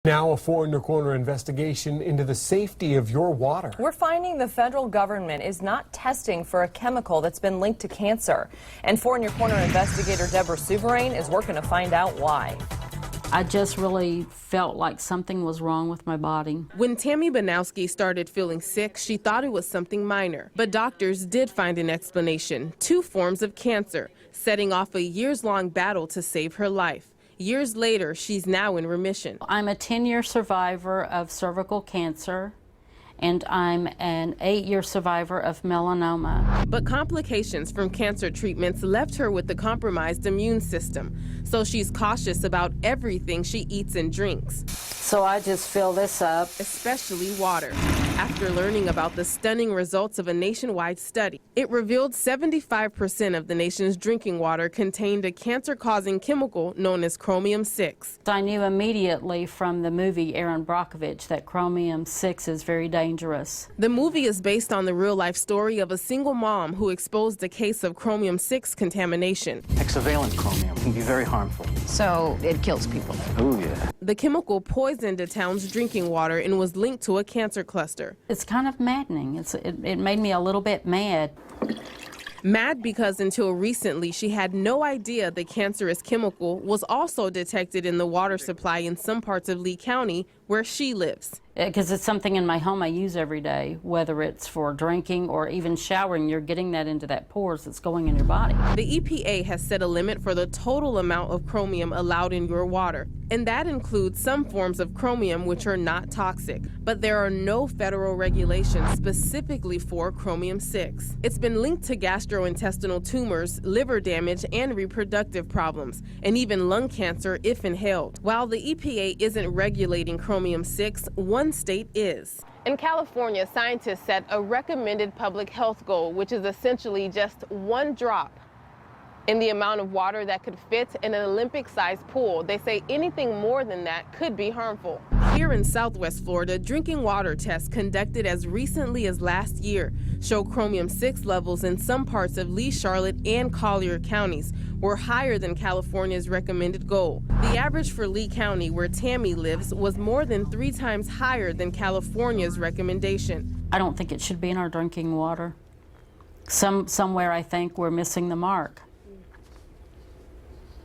Now a 4 in Your Corner investigation into the safety of your water. We're finding the federal government is not testing for a chemical that's been linked to cancer. And 4 in Your Corner investigator Deborah Souverain is working to find out why. I just really felt like something was wrong with my body. When Tammy Banowski started feeling sick, she thought it was something minor. But doctors did find an explanation: 2 forms of cancer, setting off a years-long battle to save her life. Years later, she's now in remission. I'm a 10-year survivor of cervical cancer, and I'm an 8-year survivor of melanoma. But complications from cancer treatments left her with a compromised immune system, so she's cautious about everything she eats and drinks. So I just fill this up. Especially water. After learning about the stunning results of a nationwide study, it revealed 75% of the nation's drinking water contained a cancer-causing chemical known as Chromium-6. I knew immediately from the movie Aaron Brockovich that Chromium-6 is very dangerous. The movie is based on the real-life story of a single mom who exposed a case of Chromium-6 contamination. Hexavalent chromium can be very harmful. So it kills people. Oh, yeah. The chemical poisoned a town's drinking water and was linked to a cancer cluster. It's kind of maddening. It made me a little bit mad. Mad because until recently she had no idea the cancerous chemical was also detected in the water supply in some parts of Lee County where she lives. Because it's something in my home I use every day, whether it's for drinking or even showering, you're getting that into that pores that's going in your body. The EPA has set a limit for the total amount of chromium allowed in your water, and that includes some forms of chromium which are not toxic. But there are no federal regulations specifically for Chromium-6. It's been linked to gastrointestinal tumors, liver damage, and reproductive problems, and even lung cancer if inhaled. While the EPA isn't regulating Chromium-6, one state is. In California, scientists set a recommended public health goal, which is essentially just 1 drop in the amount of water that could fit in an Olympic-sized pool. They say anything more than that could be harmful. Here in Southwest Florida, drinking water tests conducted as recently as last year show Chromium-6 levels in some parts of Lee, Charlotte, and Collier counties were higher than California's recommended goal. The average for Lee County, where Tammy lives, was more than 3 times higher than California's recommendation. I don't think it should be in our drinking water. Somewhere I think we're missing the mark.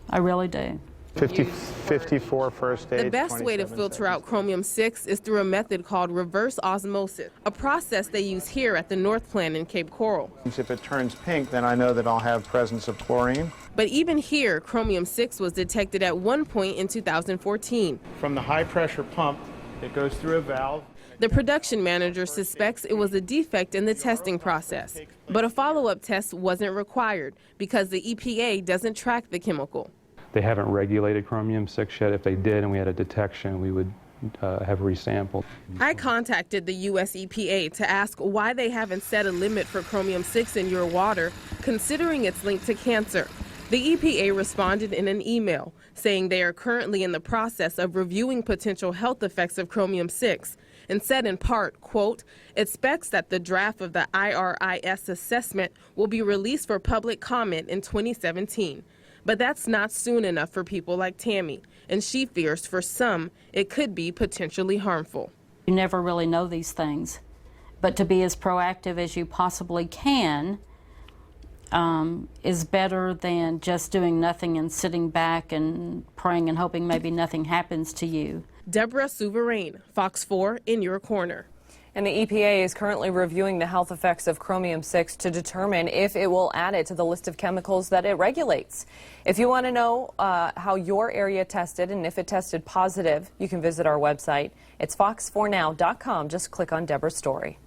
I really do. 54 first aid. The best way to filter out Chromium-6 is through a method called reverse osmosis, a process they use here at the North Plant in Cape Coral. If it turns pink, then I know that I'll have presence of chlorine. But even here, Chromium-6 was detected at one point in 2014. From the high pressure pump, it goes through a valve. The production manager suspects it was a defect in the testing process. But a follow-up test wasn't required because the EPA doesn't track the chemical. They haven't regulated Chromium-6 yet. If they did and we had a detection, we would have resampled. I contacted the U.S. EPA to ask why they haven't set a limit for Chromium-6 in your water, considering it's linked to cancer. The EPA responded in an email saying they are currently in the process of reviewing potential health effects of Chromium-6 and said in part, quote, expects that the draft of the IRIS assessment will be released for public comment in 2017. But that's not soon enough for people like Tammy, and she fears for some it could be potentially harmful. You never really know these things, but to be as proactive as you possibly can is better than just doing nothing and sitting back and praying and hoping maybe nothing happens to you. Deborah Souverain, Fox 4 in your corner. And the EPA is currently reviewing the health effects of Chromium-6 to determine if it will add it to the list of chemicals that it regulates. If you want to know how your area tested and if it tested positive, you can visit our website. It's fox4now.com. Just click on Deborah's story.